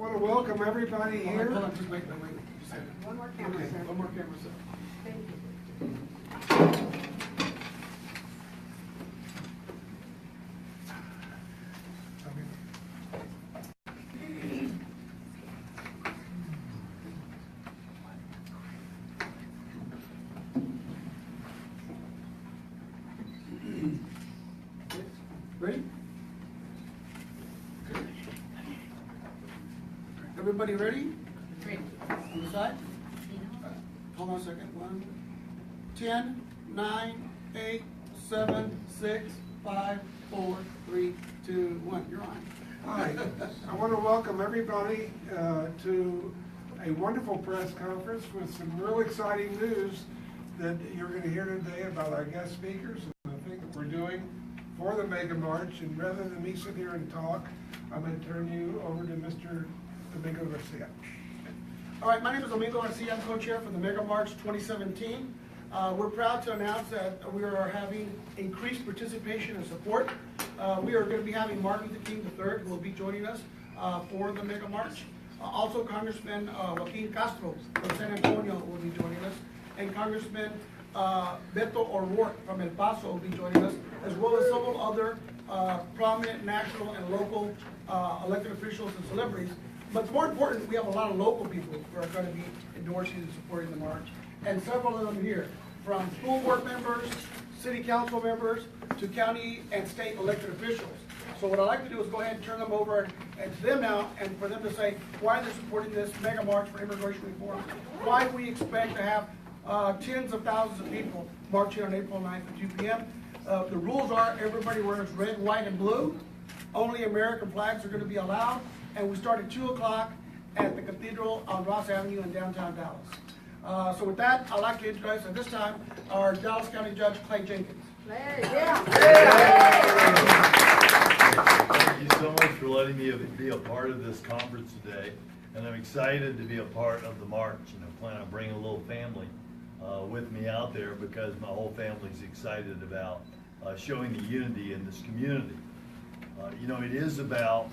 I want to welcome everybody here. Hold on, just wait. Just a second. One more camera, Okay, sir. one more camera, sir. Thank you. Ready? Everybody ready? On the side? Hold on a second. 1, 10, 9, 8, 7, 6, 5, 4, 3, 2, 1. You're on. Hi, I want to welcome everybody to a wonderful press conference with some real exciting news that you're going to hear today about our guest speakers and the things that we're doing for the Mega March. And rather than me sit here and talk, I'm going to turn you over to Mr. Domingo Garcia. All right, my name is Domingo Garcia. I'm co-chair for the Mega March 2017. We're proud to announce that we are having increased participation and support. We are going to be having Martin Luther King III who will be joining us for the Mega March. Also, Congressman Joaquin Castro from San Antonio will be joining us, and Congressman Beto O'Rourke from El Paso will be joining us, as well as several other prominent national and local elected officials and celebrities. But more important, we have a lot of local people who are going to be endorsing and supporting the march, and several of them here, from school board members, city council members, to county and state elected officials. So what I'd like to do is go ahead and turn them over and to them now, and for them to say why they're supporting this mega march for immigration reform, why we expect to have tens of thousands of people marching on April 9th at 2 p.m. The rules are everybody wears red, white, and blue. Only American flags are going to be allowed, and we start at 2 o'clock at the Cathedral on Ross Avenue in downtown Dallas. So with that, I'd like to introduce at this time our Dallas County Judge Clay Jenkins. Thank you so much for letting me be a part of this conference today, and I'm excited to be a part of the march. And I plan on bringing a little family with me out there because my whole family's excited about showing the unity in this community. It is about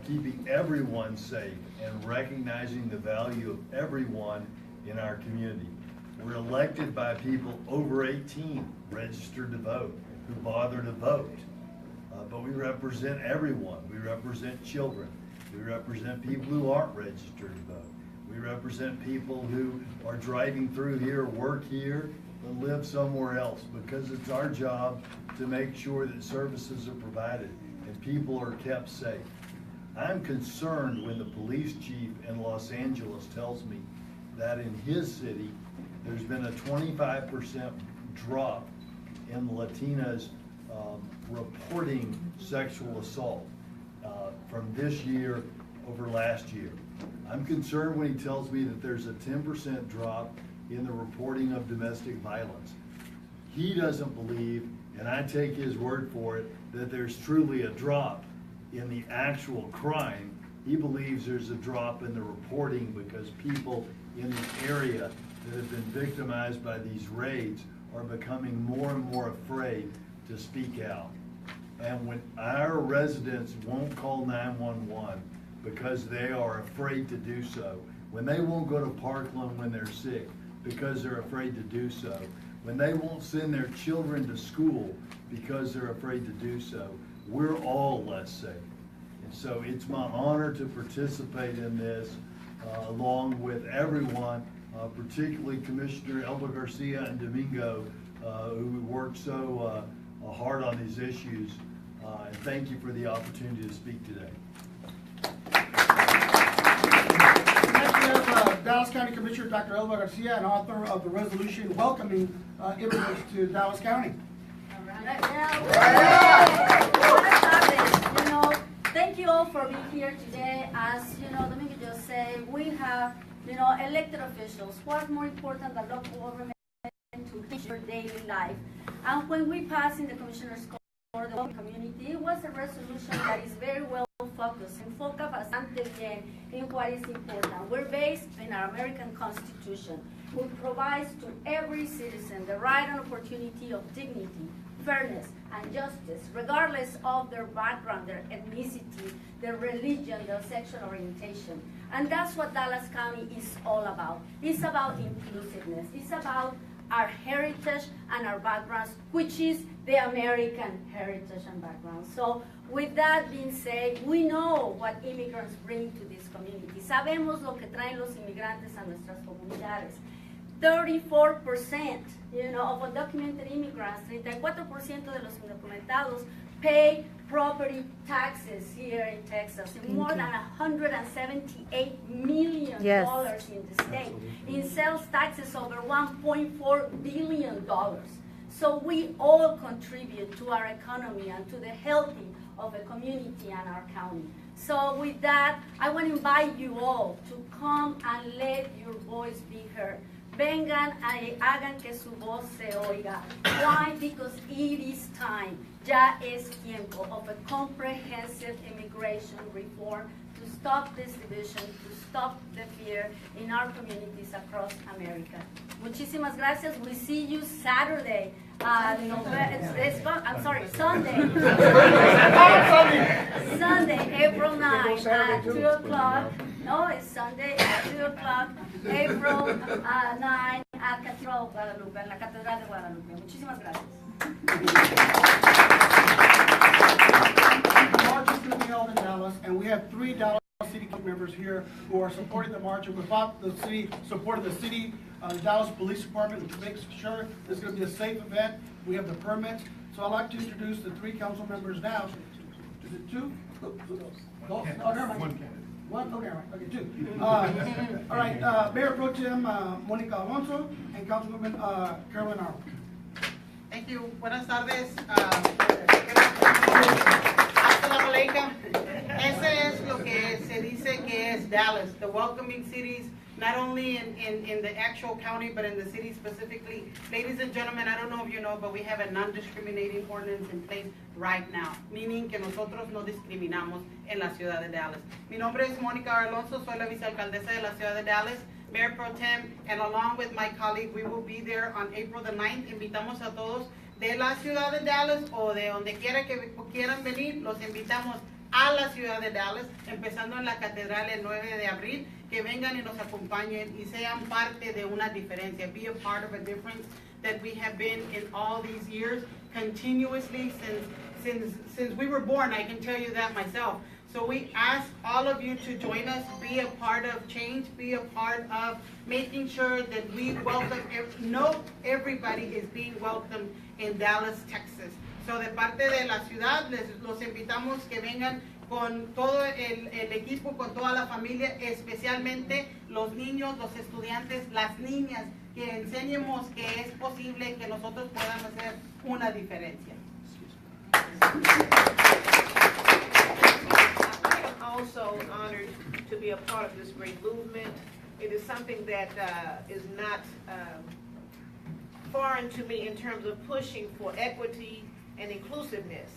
keeping everyone safe and recognizing the value of everyone in our community. We're elected by people over 18 registered to vote, who bother to vote. But we represent everyone. We represent children. We represent people who aren't registered to vote. We represent people who are driving through here, work here, and live somewhere else, because it's our job to make sure that services are provided and people are kept safe. I'm concerned when the police chief in Los Angeles tells me that in his city, there's been a 25% drop in Latinas reporting sexual assault from this year over last year. I'm concerned when he tells me that there's a 10% drop in the reporting of domestic violence. He doesn't believe, and I take his word for it, that there's truly a drop in the actual crime. He believes there's a drop in the reporting because people in the area that have been victimized by these raids are becoming more and more afraid to speak out. And when our residents won't call 911 because they are afraid to do so, when they won't go to Parkland when they're sick because they're afraid to do so, when they won't send their children to school because they're afraid to do so, we're all less safe. And so it's my honor to participate in this along with everyone, particularly Commissioner Elba Garcia and Domingo, who worked so hard on these issues. And thank you for the opportunity to speak today. Next we have Dallas County Commissioner Dr. Elba Garcia, and author of the resolution welcoming immigrants to Dallas County. Thank you all for being here today. As Domingo just said, we have, elected officials. What's more important than local government to reach your daily life? And when we passed in the Commissioner's Court for the local community, it was a resolution that is very well focused and focused bastante bien in what is important. We're based in our American Constitution, which provides to every citizen the right and opportunity of dignity, fairness, and justice, regardless of their background, their ethnicity, their religion, their sexual orientation. And that's what Dallas County is all about. It's about inclusiveness. It's about our heritage and our backgrounds, which is the American heritage and background. So with that being said, we know what immigrants bring to this community. Sabemos lo que traen los inmigrantes a nuestras comunidades. 34%, of undocumented immigrants, 34% de los indocumentados pay property taxes here in Texas, and more than $178 million Yes. in the state. In sales taxes, over $1.4 billion. So we all contribute to our economy and to the healthy of a community and our county. So with that, I want to invite you all to come and let your voice be heard. Vengan y hagan que su voz se oiga. Why? Because it is time, ya es tiempo, of a comprehensive immigration reform to stop this division, to stop the fear in our communities across America. Muchísimas gracias. We see you Saturday. Sunday. Sunday, April 9 at 2 o'clock. No, it's Sunday at 2 o'clock, April 9 at Cathedral Guadalupe, en la Catedral de Guadalupe. Muchísimas gracias. The march is going to be held in Dallas, and we have 3 Dallas City Council members here who are supporting the march. And without the city support of the city, the Dallas Police Department, which makes sure this is going to be a safe event. We have the permits. So I'd like to introduce the 3 council members now. Is it 2? Oh, never mind. One? Okay, all right. Okay, 2. All right, Mayor Pro Tem Monica Alonso and Councilwoman Carolyn Arnold. Thank you. Buenas tardes. Assalamu alaikum. Ese es lo que se dice que es Dallas, the welcoming cities, not only in the actual county, but in the city specifically. Ladies and gentlemen, I don't know if you know, but we have a non-discriminating ordinance in place right now, meaning que nosotros no discriminamos en la ciudad de Dallas. Mi nombre es Mónica Alonso, soy la vicealcaldesa de la ciudad de Dallas, Mayor Pro Tem, and along with my colleague, we will be there on April the 9th. Invitamos a todos de la ciudad de Dallas o de donde quiera que quieran venir, los invitamos a la ciudad de Dallas, empezando en la catedral el 9 de abril, que vengan y nos acompañen y sean parte de una diferencia, be a part of a difference that we have been in all these years, continuously since we were born. I can tell you that myself. So we ask all of you to join us, be a part of change, be a part of making sure that we welcome, everybody is being welcomed in Dallas, Texas. So de parte de la ciudad, los invitamos que vengan con todo el equipo, con toda la familia, especialmente los niños, los estudiantes, las niñas, que enseñemos que es posible que nosotros podamos hacer una diferencia. I'm also honored to be a part of this great movement. It is something that is not foreign to me in terms of pushing for equity and inclusiveness.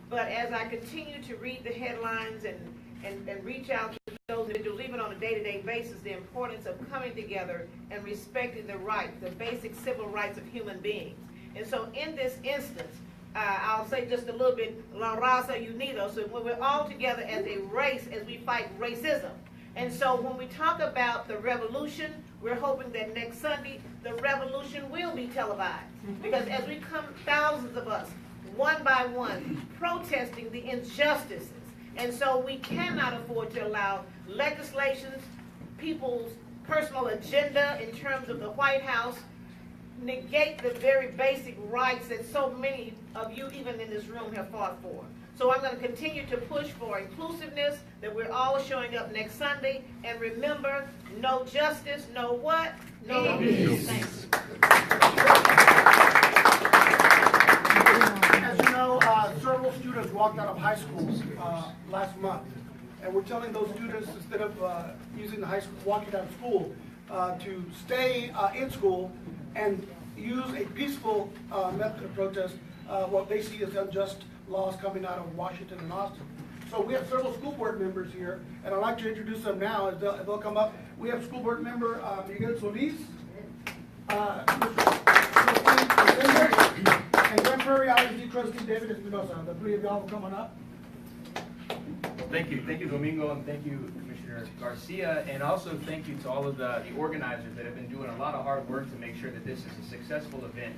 But as I continue to read the headlines and reach out to those individuals, even on a day-to-day basis, the importance of coming together and respecting the rights, the basic civil rights of human beings. And so in this instance, I'll say just a little bit, La Raza Unidos, so when we're all together as a race, as we fight racism. And so when we talk about the revolution, we're hoping that next Sunday, the revolution will be televised. Because as we come, thousands of us, one by one, protesting the injustices. And so we cannot afford to allow legislations, people's personal agenda in terms of the White House, negate the very basic rights that so many of you, even in this room, have fought for. So I'm going to continue to push for inclusiveness, that we're all showing up next Sunday. And remember, no justice, no what? No peace. Thanks. As you know, several students walked out of high schools last month. And we're telling those students, instead of using the high school, walking out of school, to stay in school and use a peaceful method of protest, what they see as unjust laws coming out of Washington and Austin. So we have several school board members here, and I'd like to introduce them now as they'll come up. We have school board member Miguel Solis, And Grand Prairie ISD trustee David Espinosa. The three of y'all will come on up. Thank you, Domingo, and thank you, Commissioner Garcia, and also thank you to all of the organizers that have been doing a lot of hard work to make sure that this is a successful event.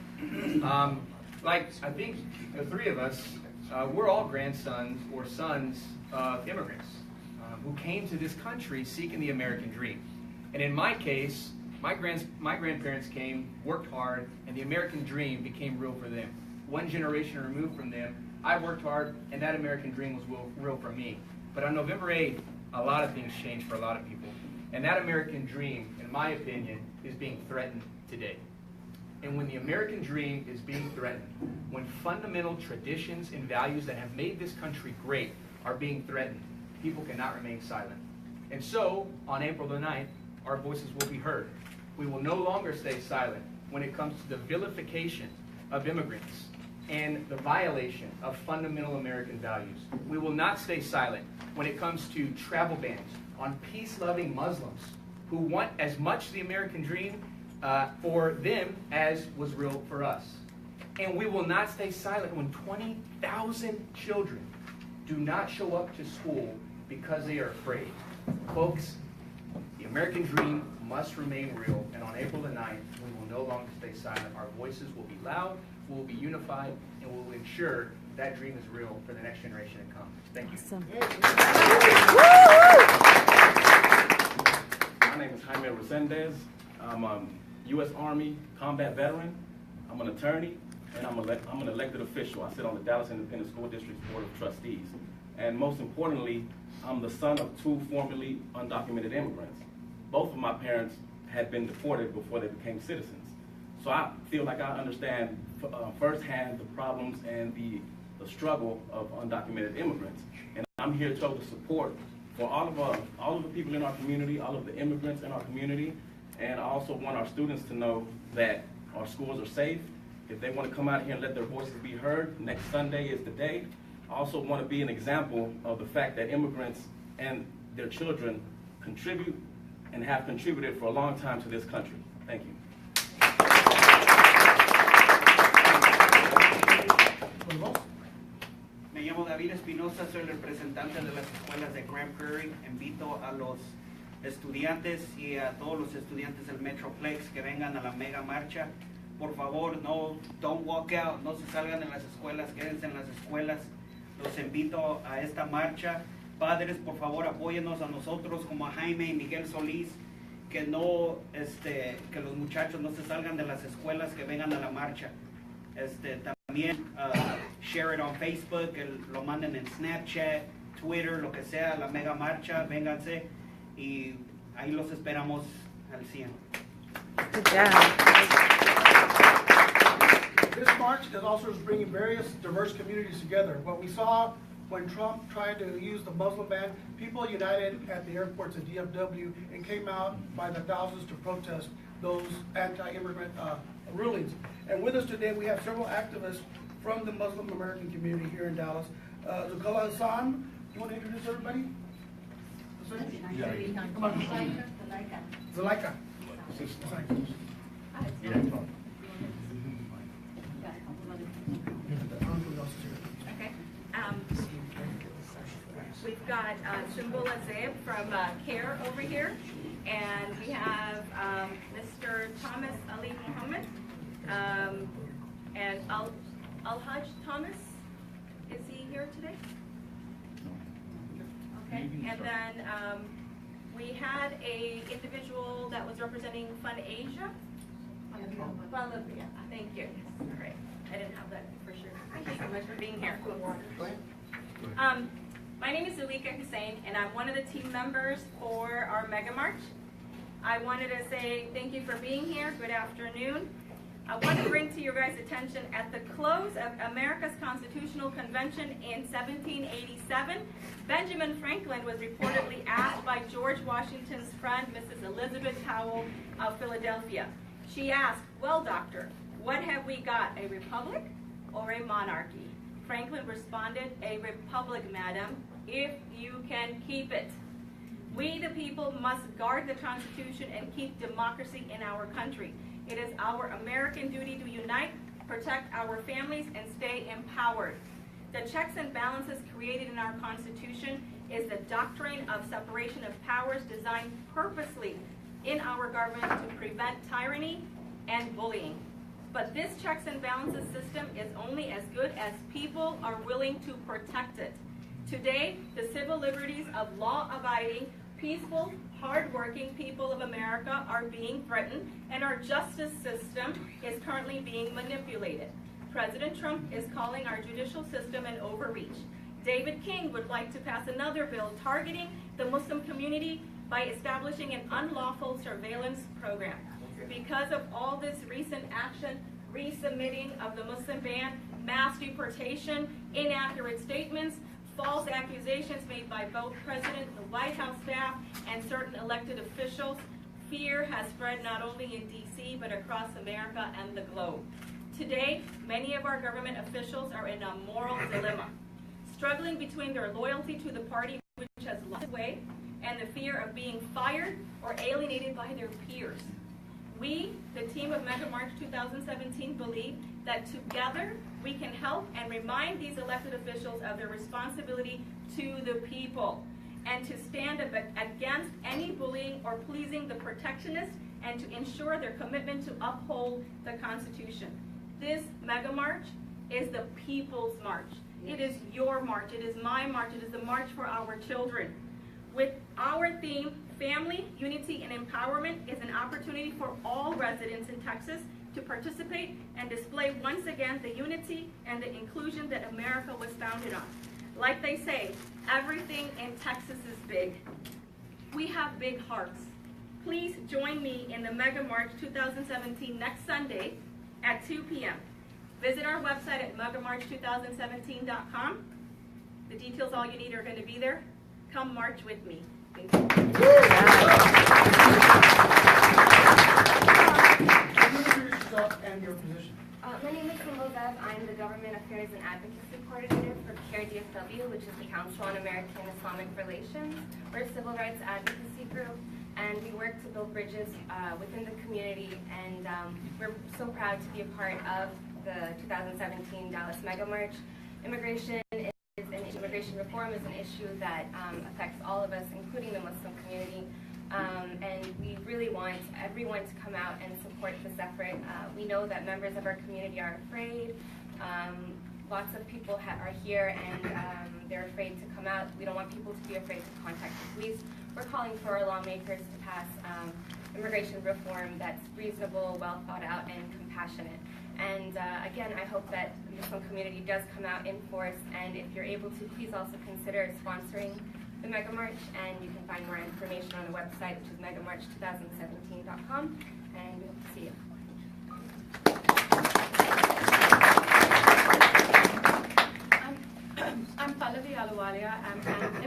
Like, I think the three of us, we're all grandsons or sons of immigrants who came to this country seeking the American dream. And in my case, my grandparents came, worked hard, and the American dream became real for them. One generation removed from them, I worked hard, and that American dream was real for me. But on November 8th, a lot of things changed for a lot of people. And that American dream, in my opinion, is being threatened today. And when the American dream is being threatened, when fundamental traditions and values that have made this country great are being threatened, people cannot remain silent. And so, on April the 9th, our voices will be heard. We will no longer stay silent when it comes to the vilification of immigrants and the violation of fundamental American values. We will not stay silent when it comes to travel bans on peace-loving Muslims who want as much the American dream for them as was real for us. And we will not stay silent when 20,000 children do not show up to school because they are afraid. Folks, the American dream must remain real, and on April the 9th, we will no longer stay silent. Our voices will be loud, we will be unified, and we will ensure that dream is real for the next generation to come. Thank you. My name is Jaime Resendez. I'm a U.S. Army combat veteran. I'm an attorney, and I'm an elected official. I sit on the Dallas Independent School District's Board of Trustees. And most importantly, I'm the son of two formerly undocumented immigrants. Both of my parents had been deported before they became citizens. So I feel like I understand firsthand the problems and the struggle of undocumented immigrants. And I'm here to show the support for all of the people in our community, all of the immigrants in our community. And I also want our students to know that our schools are safe. If they want to come out here and let their voices be heard, next Sunday is the day. I also want to be an example of the fact that immigrants and their children contribute and have contributed for a long time to this country. Thank you. Me llamo David Espinosa, soy el representante de las escuelas de Grand Prairie. Invito a los estudiantes y a todos los estudiantes del Metroplex que vengan a la mega marcha. Por favor, don't walk out, no se salgan de las escuelas, quédense en las escuelas. Los invito a esta marcha. Padres, por favor, apóyennos a nosotros como a Jaime y Miguel Solís, que que los muchachos no se salgan de las escuelas, que vengan a la marcha. También share it on Facebook, que lo manden en Snapchat, Twitter, lo que sea, la mega marcha, vénganse y ahí los esperamos al 100. Good job. This march is also bringing various diverse communities together. What we saw when Trump tried to use the Muslim ban, people united at the airports at DFW and came out by the thousands to protest those anti-immigrant rulings. And with us today, we have several activists from the Muslim American community here in Dallas. Zulkala Hassan, you want to introduce everybody? Come on. Zuleika. Okay. We've got Simbula Zaib from CARE over here, and we have Mr. Thomas Ali Muhammad, and Al-Hajj Thomas. Is he here today? Okay, and then we had a individual that was representing Fund Asia. Thank you. All right, I didn't have that for sure. Thank you so much for being here. My name is Zulika Hussein, and I'm one of the team members for our Mega March. I wanted to say thank you for being here. Good afternoon. I want to bring to your guys' attention at the close of America's Constitutional Convention in 1787, Benjamin Franklin was reportedly asked by George Washington's friend, Mrs. Elizabeth Howell of Philadelphia. She asked, "Well, doctor, what have we got, a republic or a monarchy?" Franklin responded, "A republic, madam, if you can keep it." We, the people, must guard the Constitution and keep democracy in our country. It is our American duty to unite protect our families, and stay empowered. The checks and balances created in our Constitution is the doctrine of separation of powers designed purposely in our government to prevent tyranny and bullying. But this checks and balances system is only as good as people are willing to protect it. Today, the civil liberties of law-abiding, peaceful, hard-working people of America are being threatened, and our justice system is currently being manipulated. President Trump is calling our judicial system an overreach. David King would like to pass another bill targeting the Muslim community by establishing an unlawful surveillance program. Because of all this recent action, resubmitting of the Muslim ban, mass deportation, inaccurate statements, false accusations made by both President, the White House staff, and certain elected officials, fear has spread not only in D.C. but across America and the globe. Today, many of our government officials are in a moral dilemma, struggling between their loyalty to the party which has lost its way and the fear of being fired or alienated by their peers. We, the team of Mega March 2017, believe that together we can help and remind these elected officials of their responsibility to the people and to stand against any bullying or pleasing the protectionists and to ensure their commitment to uphold the Constitution. This Mega March is the people's march. It is your march. It is my march. It is the march for our children. With our theme, Family, Unity, and Empowerment, is an opportunity for all residents in Texas to participate and display once again the unity and the inclusion that America was founded on. Like they say, everything in Texas is big. We have big hearts. Please join me in the Mega March 2017 next Sunday at 2 p.m. Visit our website at megamarch2017.com. The details, all you need, are going to be there. Come march with me. Thank you. And your position. My name is Simbo Zev. I'm the Government Affairs and Advocacy Coordinator for CARE DFW, which is the Council on American Islamic Relations. We're a civil rights advocacy group, and we work to build bridges within the community, and we're so proud to be a part of the 2017 Dallas Mega March. Immigration reform is an issue that affects all of us, including the Muslim community. And we really want everyone to come out and support this effort. We know that members of our community are afraid. Lots of people are here and they're afraid to come out. We don't want people to be afraid to contact the police. We're calling for our lawmakers to pass immigration reform that's reasonable, well thought out, and compassionate. And again, I hope that the Muslim community does come out in force, and if you're able to, please also consider sponsoring the Mega March, and you can find more information on the website, which is megamarch2017.com, and we hope to see you. I'm Pallavi Aluwalia. I'm an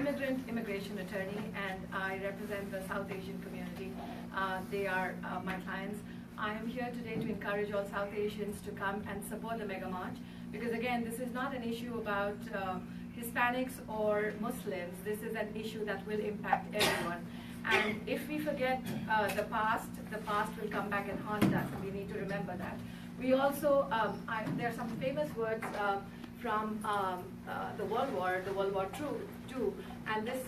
immigration attorney, and I represent the South Asian community. They are my clients. I am here today to encourage all South Asians to come and support the Mega March, because again, this is not an issue about Hispanics or Muslims. This is an issue that will impact everyone. And if we forget the past will come back and haunt us, and we need to remember that. We also, there are some famous words from the World War II, and this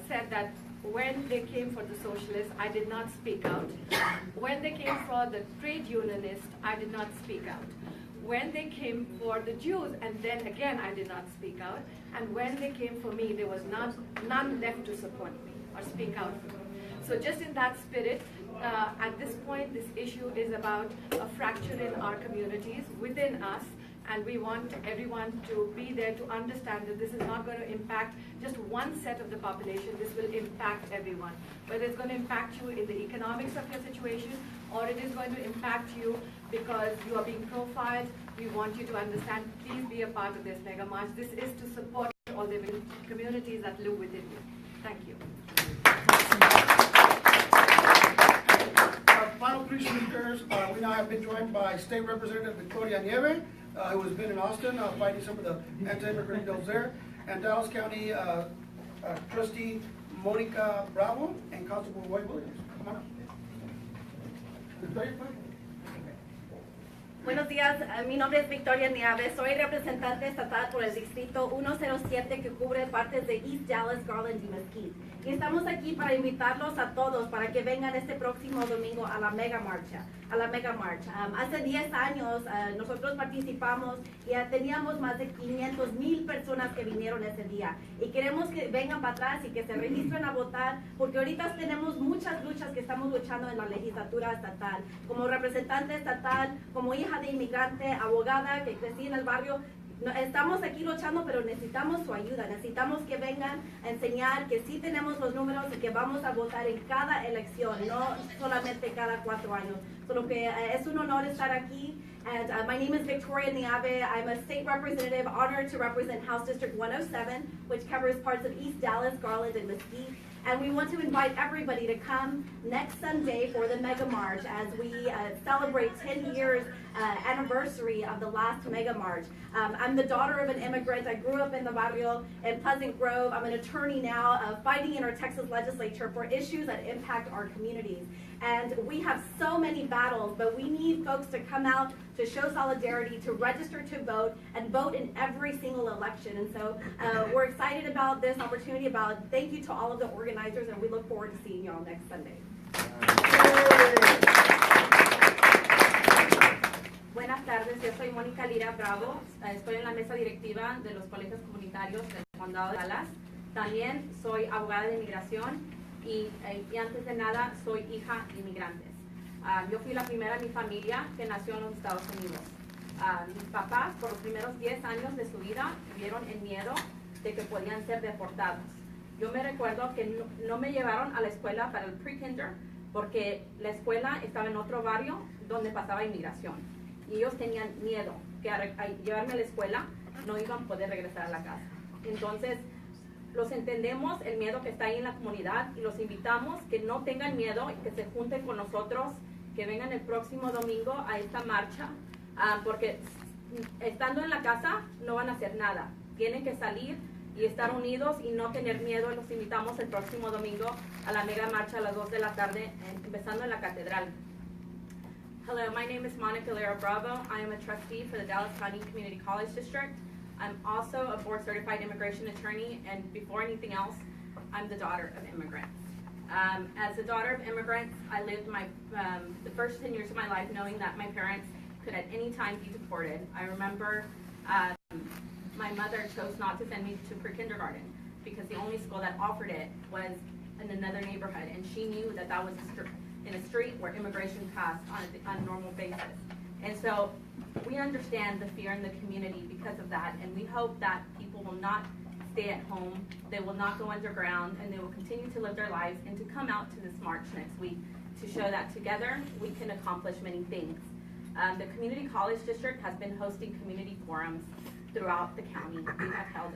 said that when they came for the socialists, I did not speak out. When they came for the trade unionists, I did not speak out. When they came for the Jews, and then again I did not speak out. And when they came for me, there was none left to support me or speak out for me. So just in that spirit, at this point, this issue is about a fracture in our communities, within us, and we want everyone to be there to understand that this is not going to impact just one set of the population. This will impact everyone. Whether it's going to impact you in the economics of your situation, or it is going to impact you because you are being profiled. We want you to understand, please be a part of this Mega March. This is to support all the communities that live within you. Thank you. Our final three speakers, we now have been joined by State Representative Victoria Nieve, who has been in Austin fighting some of the anti-immigrant bills there, and Dallas County Trustee Monica Bravo and Constable Roy Williams. Come on up. Victoria, Buenos días, mi nombre es Victoria Nieves, soy representante estatal por el distrito 107 que cubre partes de East Dallas, Garland y Mesquite. Y estamos aquí para invitarlos a todos para que vengan este próximo domingo a la Mega Marcha. Hace 10 años nosotros participamos y teníamos más de 500,000 personas que vinieron ese día. Y queremos que vengan para atrás y que se registren a votar, porque ahorita tenemos muchas luchas que estamos luchando en la legislatura estatal. Como representante estatal, como hija de inmigrante, abogada que crecí en el barrio, estamos aquí luchando, pero necesitamos su ayuda. Necesitamos que vengan a enseñar que sí tenemos los números y que vamos a votar en cada elección, no solamente cada 4 años. Solo que es un honor estar aquí. And my name is Victoria Niave. I'm a state representative honored to represent House District 107, which covers parts of East Dallas, Garland, and Mesquite. And we want to invite everybody to come next Sunday for the Mega March as we celebrate 10 years anniversary of the last Mega March. I'm the daughter of an immigrant. I grew up in the barrio in Pleasant Grove. I'm an attorney now fighting in our Texas legislature for issues that impact our communities. And we have so many battles, but we need folks to come out to show solidarity, to register to vote, and vote in every single election. And so we're excited about this opportunity. Thank you to all of the organizers, and we look forward to seeing you all next Sunday. Buenas tardes, yo soy Mónica Lira Bravo, estoy en la mesa directiva de los colegios comunitarios del condado de Dallas. También soy abogada de inmigración y antes de nada soy hija de inmigrantes. Yo fui la primera en mi familia que nació en los Estados Unidos. Mis papás por los primeros 10 años de su vida vivieron en miedo de que podían ser deportados. Yo me recuerdo que no me llevaron a la escuela para el pre-kinder porque la escuela estaba en otro barrio donde pasaba inmigración. Y ellos tenían miedo que al llevarme a la escuela no iban a poder regresar a la casa. Entonces, los entendemos el miedo que está ahí en la comunidad y los invitamos que no tengan miedo y que se junten con nosotros, que vengan el próximo domingo a esta marcha, porque estando en la casa no van a hacer nada. Tienen que salir y estar unidos y no tener miedo. Los invitamos el próximo domingo a la mega marcha a las 2 de la tarde, empezando en la catedral. Hello, my name is Monica Lira Bravo. I am a trustee for the Dallas County Community College District. I'm also a board-certified immigration attorney, and before anything else, I'm the daughter of immigrants. As a daughter of immigrants, I lived the first 10 years of my life knowing that my parents could at any time be deported. I remember my mother chose not to send me to pre-kindergarten because the only school that offered it was in another neighborhood, and she knew that that was in a street where immigration passed on a normal basis. And so we understand the fear in the community because of that, and we hope that people will not stay at home, they will not go underground, and they will continue to live their lives and to come out to this march next week to show that together we can accomplish many things. The Community College District has been hosting community forums throughout the county. We have held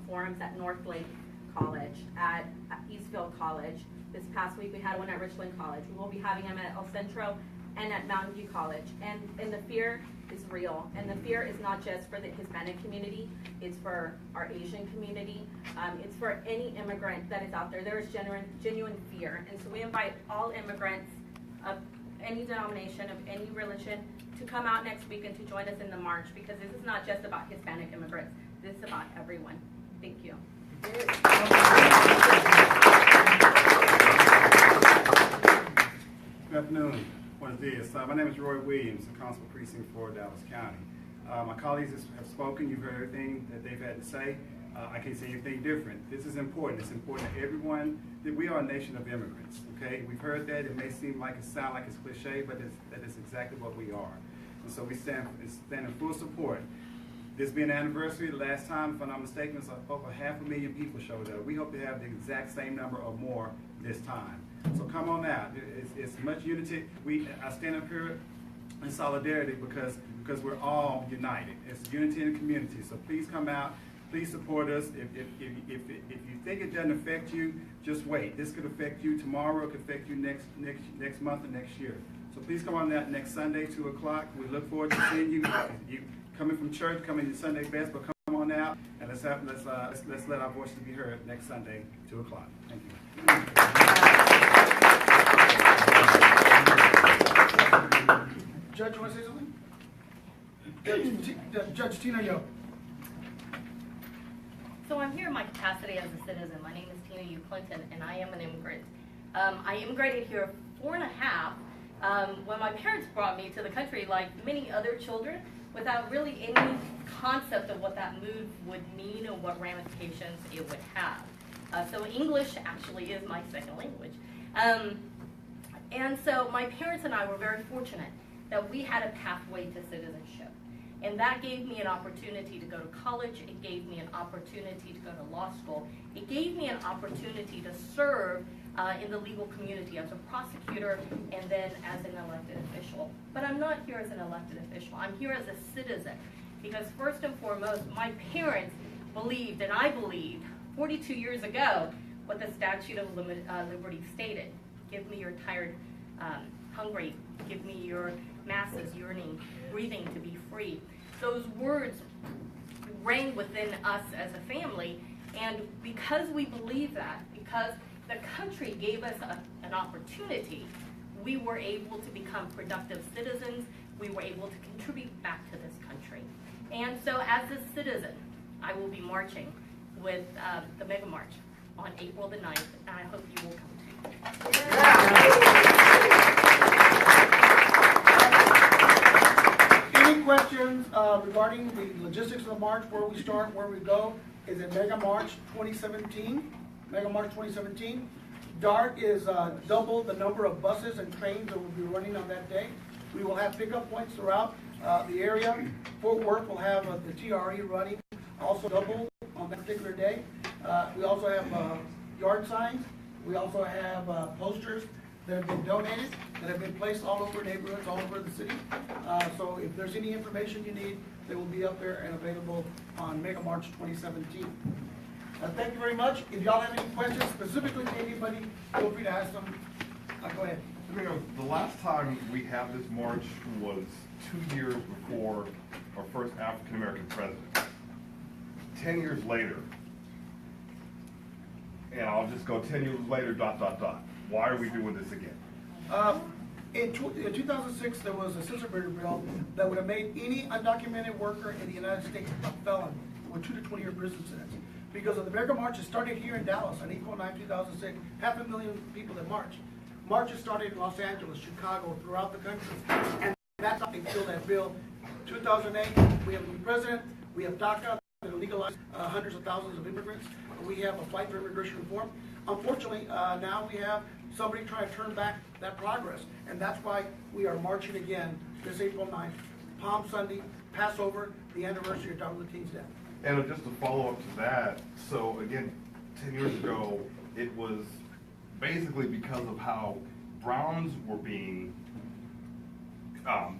forums at Northlake College, at Eastville College. This past week we had one at Richland College. We will be having them at El Centro and at Mountain View College. And the fear is real. And the fear is not just for the Hispanic community, it's for our Asian community. It's for any immigrant that is out there. There is genuine fear. And so we invite all immigrants of any denomination, of any religion, to come out next week and to join us in the march, because this is not just about Hispanic immigrants. This is about everyone. Thank you. Good afternoon. Buenos dias. My name is Roy Williams, the Constable Precinct for Dallas County. My colleagues have spoken. You've heard everything that they've had to say. I can't say anything different. This is important. It's important to everyone that we are a nation of immigrants. Okay, we've heard that. It may seem like sound like it's cliche, but that is exactly what we are. And so we stand in full support. This being an anniversary, the last time, if I'm not mistaken, over 500,000 people showed up. We hope to have the exact same number or more this time. So come on out. It's much unity. I stand up here in solidarity because we're all united. It's unity in the community. So please come out. Please support us. If you think it doesn't affect you, just wait. This could affect you tomorrow. It could affect you next month or next year. So please come on out next Sunday, 2 o'clock. We look forward to seeing you. You coming from church, coming to Sunday best, but come on out and let's let our voices be heard next Sunday, 2 o'clock. Thank you. Judge, you want to say something? Judge Tina Yo. So I'm here in my capacity as a citizen. My name is Tina U. Clinton, and I am an immigrant. I immigrated here 4.5 when my parents brought me to the country, like many other children, without really any concept of what that move would mean or what ramifications it would have. So English actually is my second language. And so my parents and I were very fortunate that we had a pathway to citizenship. And that gave me an opportunity to go to college. It gave me an opportunity to go to law school. It gave me an opportunity to serve in the legal community as a prosecutor and then as an elected official. But I'm not here as an elected official. I'm here as a citizen because first and foremost, my parents believed, and I believed 42 years ago, what the Statute of Liberty stated. Give me your tired, hungry. Give me your masses yearning, breathing to be free. Those words rang within us as a family, and because we believe that, because the country gave us an opportunity, we were able to become productive citizens. We were able to contribute back to this country. And so as a citizen, I will be marching with the Mega March on April the 9th, and I hope you will come too. Any questions regarding the logistics of the march, where we start, where we go? Is it Mega March 2017? Mega March 2017. DART is double the number of buses and trains that will be running on that day. We will have pickup points throughout the area. Fort Worth will have the TRE running, also double on that particular day. We also have yard signs. We also have posters that have been donated, that have been placed all over neighborhoods, all over the city. So if there's any information you need, they will be up there and available on Mega March 2017. Thank you very much. If y'all have any questions specifically to anybody, feel free to ask them. Go ahead. The last time we had this march was 2 years before our first African-American president. 10 years later, and I'll just go 10 years later, ... Why are we doing this again? In 2006, there was a censorship bill that would have made any undocumented worker in the United States a felon with 2 to 20 year prison sentence. Because of the Mega March, it started here in Dallas on April 9, 2006. 500,000 people that marched. Marches started in Los Angeles, Chicago, throughout the country. And that's how they killed that bill. 2008, we have a new president. We have DACA that legalized hundreds of thousands of immigrants. We have a fight for immigration reform. Unfortunately, now we have somebody trying to turn back that progress. And that's why we are marching again this April 9th, Palm Sunday, Passover, the anniversary of Dr. Luther King's death. And just to follow up to that, so again, 10 years ago, it was basically because of how Browns were being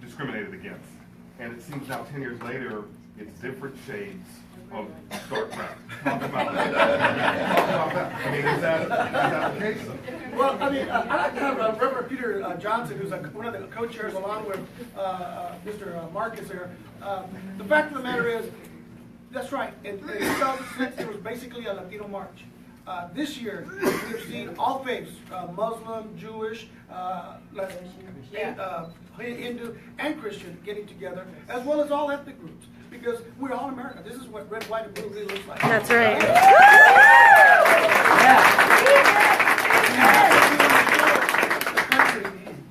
discriminated against. And it seems now 10 years later, it's different shades of dark brown. Talk about that. Talk about that. I mean, is that the case? Well, I mean, I'd like to have Reverend Peter Johnson, who's one of the co-chairs, along with Mr. Marcus here. The fact of the matter is, that's right. In 2006, it was basically a Latino march. This year, we've seen all faiths, Muslim, Jewish, Hindu, and Christian getting together, as well as all ethnic groups. Because we're all America. This is what red, white, and blue really looks like. That's right.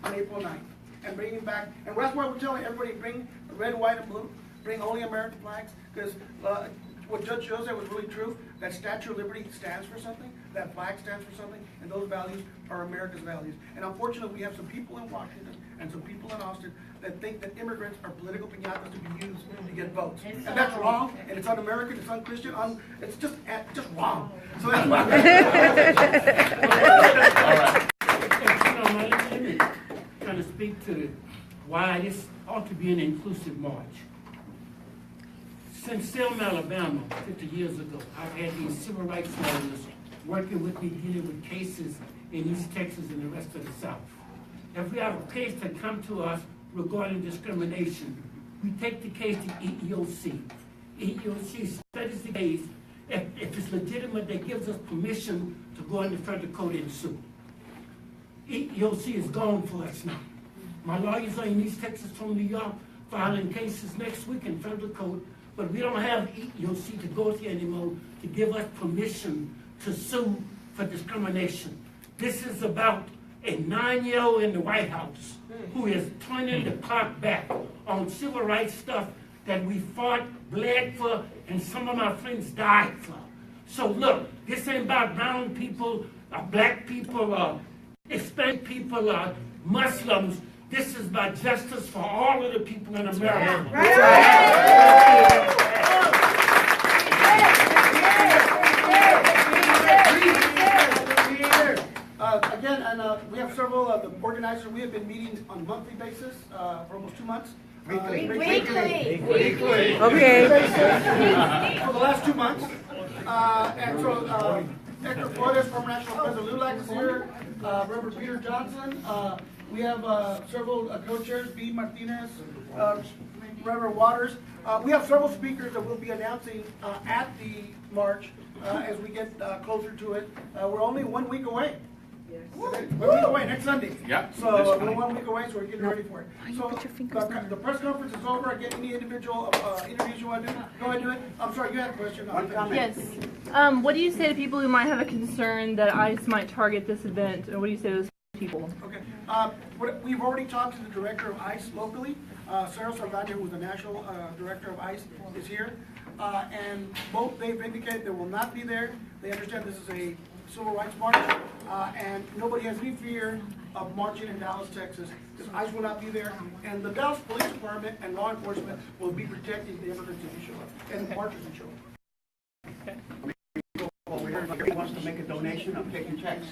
On April 9th. And bringing back, and that's why we're telling everybody, bring red, white, and blue. Bring only American flags. Because what Judge Joe said was really true. That Statue of Liberty stands for something. That flag stands for something. And those values are America's values. And unfortunately, we have some people in Washington and some people in Austin that think that immigrants are political piñatas to be used to get votes. And that's wrong. And it's un-American. It's un-Christian. It's just wrong. So that's why. Let me kind of speak to why this ought to be an inclusive march. Since Selma, Alabama, 50 years ago, I've had these civil rights lawyers working with me, dealing with cases in East Texas and the rest of the South. If we have a case that come to us regarding discrimination, we take the case to EEOC. EEOC studies the case. If it's legitimate, they gives us permission to go into federal court and sue. EEOC is gone for us now. My lawyers are in East Texas from New York. filing cases next week in federal court, but we don't have EEOC to go to anymore to give us permission to sue for discrimination. This is about a 9-year-old in the White House who is turning the clock back on civil rights stuff that we fought, bled for, and some of my friends died for. So look, this ain't about brown people, black people, Hispanic people, Muslims. This is about justice for all of the people in America. Again, and we have several of the organizers. We have been meeting on a monthly basis for almost 2 months. Weekly. Okay. For the last 2 months. And so Hector Flores, former National President LULAC is here. Reverend Peter Johnson. We have several co-chairs, B. Martinez, Reverend Waters. We have several speakers that we'll be announcing at the march as we get closer to it. We're only 1 week away. 1 week away, next Sunday. Yeah. So we're 1 week away, so we're getting ready for it. So the press conference is over. Again, any individual interviews you want to do, go ahead and do it. I'm sorry, you had a question. One comment. Yes. What do you say to people who might have a concern that ICE might target this event? And what do you say to those people? Okay. We've already talked to the director of ICE locally. Sarah Salgado, who is the national director of ICE, is here. And both they've indicated they will not be there. They understand this is a civil rights march, and nobody has any fear of marching in Dallas, Texas, because ICE will not be there, and the Dallas Police Department and law enforcement will be protecting the immigrants if you show up, and the marchers that show up. Over here, wants to make a donation, I'm taking checks.